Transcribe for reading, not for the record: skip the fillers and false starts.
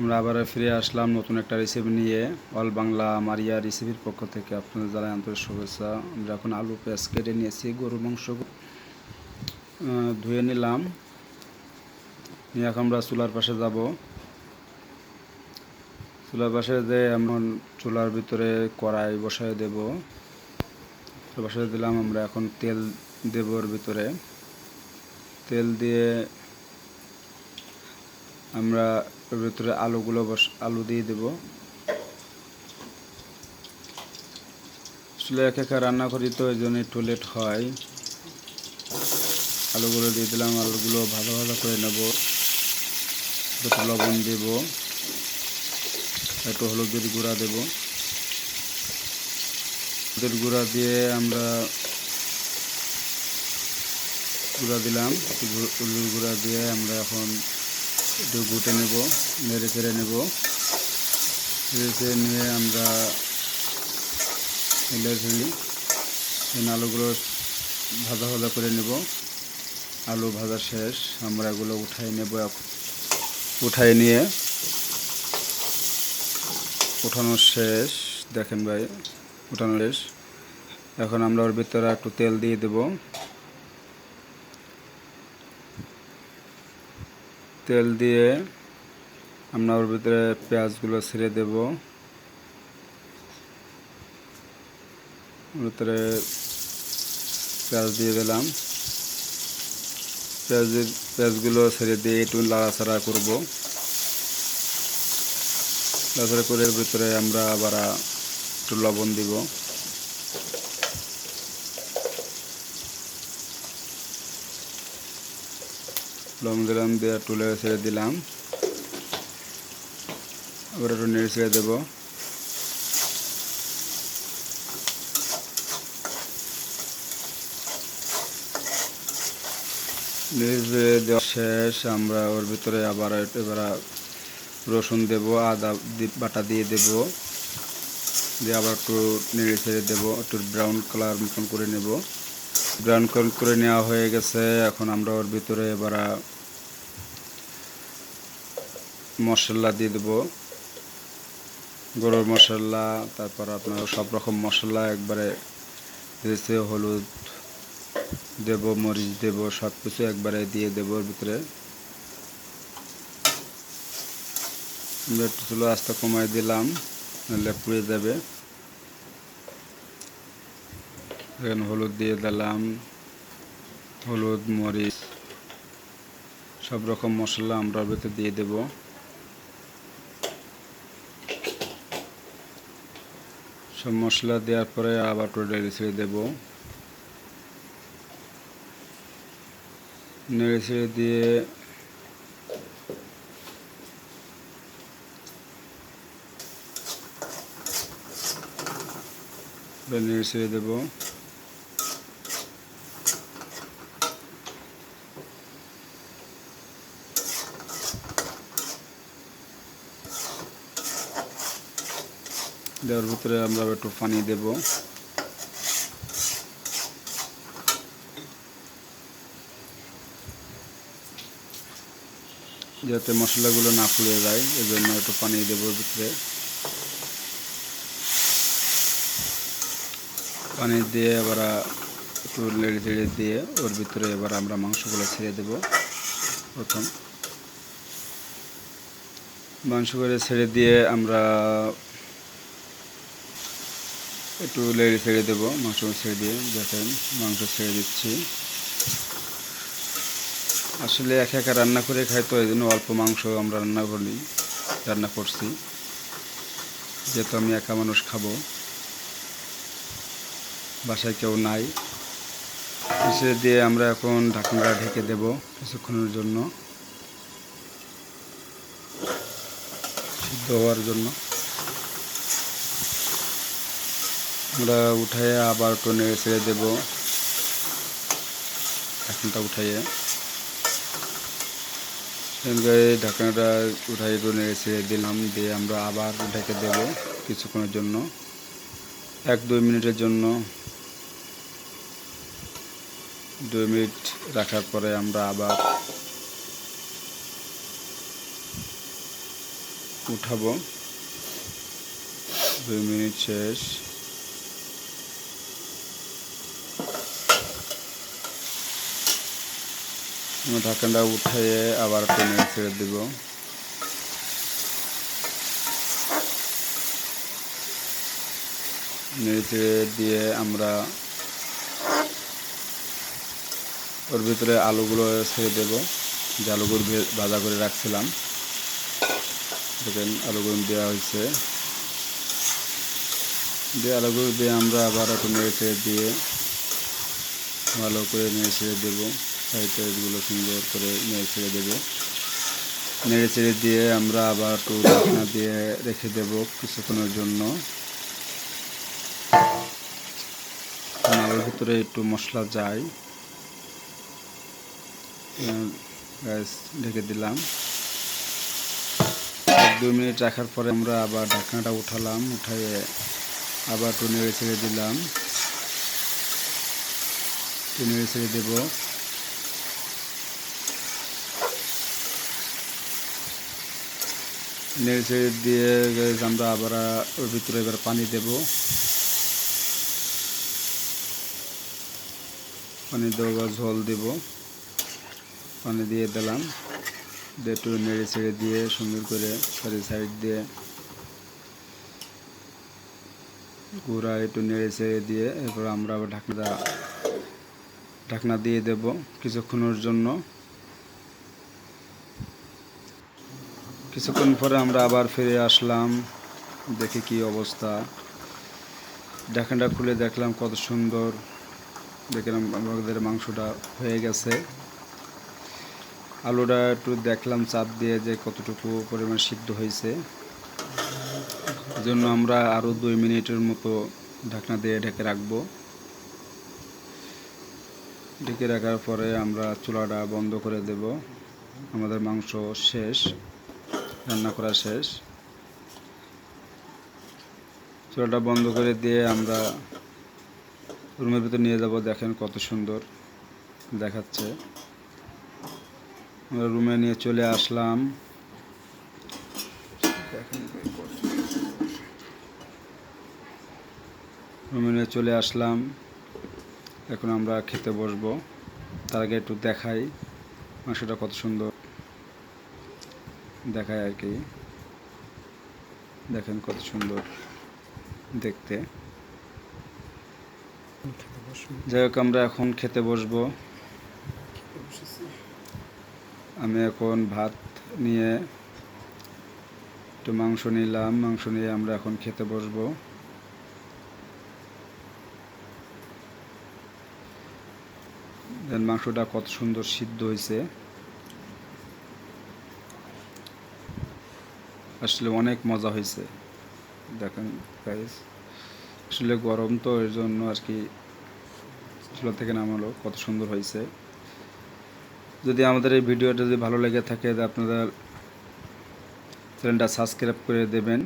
আমরা আবার ফিরে আসলাম নতুন একটা রেসিপি নিয়ে। অল বাংলা মারিয়া রেসিপির পক্ষ থেকে আপনাদের জানাই আন্তরিক শুভেচ্ছা। আমরা এখন আলু পেঁয়াজ কেটে নিয়েছি, গরুর মাংস ধুয়ে নিলাম, নিয়ে এখন আমরা চুলার পাশে যাব। চুলার পাশে যে এমন চুলার ভিতরে কড়াই বসায় দেব, বসায় দিলাম। আমরা এখন তেল দেব, ওর ভিতরে তেল দিয়ে আমরা ওর ভিতরে আলু দিয়ে দেব। আসলে একা রান্না করি তো এই জন্য একটু লেট হয়। আলুগুলো দিয়ে দিলাম, আলুগুলো ভালো ভালো করে নেব। একটু লবণ দেব, একটু হলুদের গুঁড়া দেব। হলুদের গুঁড়া দিয়ে আমরা দিলাম, হলুদের গুঁড়া দিয়ে আমরা এখন একটু গুটে নেব, নেড়ে চেড়ে নেব। নেড়ে চেড়ে নিয়ে আমরা আলুগুলো ভাজা ভাজা করে নেব। আলু ভাজা শেষ, আমরা এগুলো উঠাই নেব। উঠাই নিয়ে উঠানো শেষ, দেখেন ভাই, উঠানো শেষ। এখন আমরা ওর ভিতরে একটু তেল দিয়ে দেব। তেল দিয়ে আমরা ওর ভিতরে পেঁয়াজগুলো ছেড়ে দেব। ভিতরে পেঁয়াজ দিয়ে দিলাম। পেঁয়াজগুলো ছেড়ে দিয়ে একটু লাড়াচাড়া করব। লাড়াচাড়া করে ভিতরে আমরা আবার একটু লবণ দিব। লবণ দিলাম, দিয়ে একটু নেড়ে ছেড়ে দিলাম। আবার একটু নেড়ে ছেড়ে দেবো। নেড়ে দেওয়া শেষ, আমরা ওর ভিতরে আবার এবার রসুন দেব, আদা বাটা দিয়ে দেব, দিয়ে আবার একটু নেড়ে ছেড়ে দেবো। একটু ব্রাউন কালার মতন করে নেব। ব্রাউন কালার করে নেওয়া হয়ে গেছে। এখন আমরা ওর ভিতরে এবার মশলা দিয়ে দেব, গরুর মশলা, তারপর আপনার সব রকম মশলা একবারে দিয়েছে। হলুদ দেব, মরিচ দেব, সব কিছু একবারে দিয়ে দেব ওর ভিতরে। আমরা একটু চুলো আস্তে কমাই দিলাম, নাহলে পুড়ে যাবে। এখানে হলুদ দিয়ে দিলাম, হলুদ মরিচ সব রকম মশলা আমরা ওর ভিতরে দিয়ে দেব। সব মশলা দেওয়ার পরে আবার একটু নেড়ে ছেড়ে দেব। নেড়ে ছেড়ে দিয়ে নেড়ে ছেড়ে দেব। দেওয়ার ভিতরে আমরা একটু পানি দেব। যাতে মশলাগুলো না পুড়ে যায়, এজন্য একটু পানি দেব ভিতরে। পানি দিয়ে এবার একটু নেড়ে চেড়ে দিয়ে ওর ভিতরে এবার আমরা মাংসগুলো ছেড়ে দেব। প্রথম মাংসগুলো ছেড়ে দিয়ে আমরা একটু নেড়ে ছেড়ে দেবো। মাংস ছেড়ে দিয়ে দেখেন মাংস ছেড়ে দিচ্ছি। আসলে একা একা রান্না করে খাই তো, এই জন্য অল্প মাংস আমরা রান্না করছি, যেহেতু আমি একা মানুষ খাবো, বাসায় কেউ নাই। ছেড়ে দিয়ে আমরা এখন ঢাকনাটা ঢেকে দেব কিছুক্ষণের জন্য, সিদ্ধ হওয়ার জন্য। আমরা উঠাইয়ে আবার একটু নেড়ে ছেড়ে দেবো। ঢাকনাটা উঠাইয়ে ঢাকনাটা উঠাই একটু নেড়ে ছেড়ে দিলাম, দিয়ে আমরা আবার ঢেকে দেব কিছুক্ষণের জন্য, 1-2 মিনিটের জন্য। 2 মিনিট রাখার পরে আমরা আবার উঠাবো। 2 মিনিট শেষ। ঢাকনাটা উঠিয়ে আবার একটু নেড়ে ছেড়ে দেব। নেড়ে ছেড়ে দিয়ে আমরা ওর ভিতরে আলুগুলো ছেড়ে দেব, যে আলুগুলো ভাজা করে রাখছিলাম। দেখেন আলুগুলো দেওয়া হয়েছে। দিয়ে আলুগুলো দিয়ে আমরা আবার একটু নেড়ে ছেড়ে দিয়ে ভালো করে নেড়ে ছেড়ে দেবো। সাইডগুলো সুন্দর করে নেড়ে ছেড়ে দেবো। নেড়ে ছেড়ে দিয়ে আমরা আবার একটু ঢাকনা দিয়ে রেখে দেব কিছুক্ষণের জন্য। আলুর ভিতরে একটু মশলা যায়, গ্যাস ঢেকে দিলাম। 2 মিনিট রাখার পরে আমরা আবার ঢাকনাটা উঠালাম, উঠিয়ে আবার একটু নেড়ে ছেড়ে দিলাম। নেড়ে ছেড়ে দেব। নেড়ে ছেড়ে দিয়ে আমরা আবার ওর ভিতরে এবার পানি দেব। পানি দেবো বা ঝোল দেব। পানি দিয়ে দিলাম, দিয়ে একটু নেড়ে ছেড়ে দিয়ে সুন্দর করে সাইড দিয়ে গুঁড়া একটু নেড়ে ছেড়ে দিয়ে এরপর আমরা আবার ঢাকনা দিয়ে দেব কিছুক্ষণের জন্য। কিছুক্ষণ পরে আমরা আবার ফিরে আসলাম, দেখি কি অবস্থা। ঢাকনাটা খুলে দেখলাম কত সুন্দর, দেখলাম আমাদের মাংসটা হয়ে গেছে। আলুটা একটু দেখলাম চাপ দিয়ে যে কতটুকু পরিমাণ সিদ্ধ হয়েছে। জন্য আমরা আরও 2 মিনিটের মতো ঢাকনা দিয়ে ঢেকে রাখবো। ঢেকে রাখার পরে আমরা চুলাটা বন্ধ করে দেব। আমাদের মাংস শেষ, রান্না করা শেষ। চুলাটা বন্ধ করে দিয়ে আমরা রুমের ভিতরে নিয়ে যাব। দেখেন কত সুন্দর দেখাচ্ছে। আমরা রুমে নিয়ে চলে আসলাম। রুমে নিয়ে চলে আসলাম। এখন আমরা খেতে বসবো। তার আগে একটু দেখাই মাংসটা কত সুন্দর দেখায় আর কি। দেখেন কত সুন্দর দেখতে। যাই হোক আমরা এখন খেতে বসবো। আমি এখন ভাত নিয়ে একটু মাংস নিলাম। মাংস নিয়ে আমরা এখন খেতে বসবো। মাংসটা কত সুন্দর সিদ্ধ হয়েছে, আসলে অনেক মজা হয়েছে। দেখেন গাইস, আসলে গরম তো এর জন্য আর কি চুলা থেকে নামালো, কত সুন্দর হয়েছে। যদি আমাদের এই ভিডিওটা যদি ভালো লেগে থাকে আপনারা চ্যানেলটা সাবস্ক্রাইব করে দেবেন।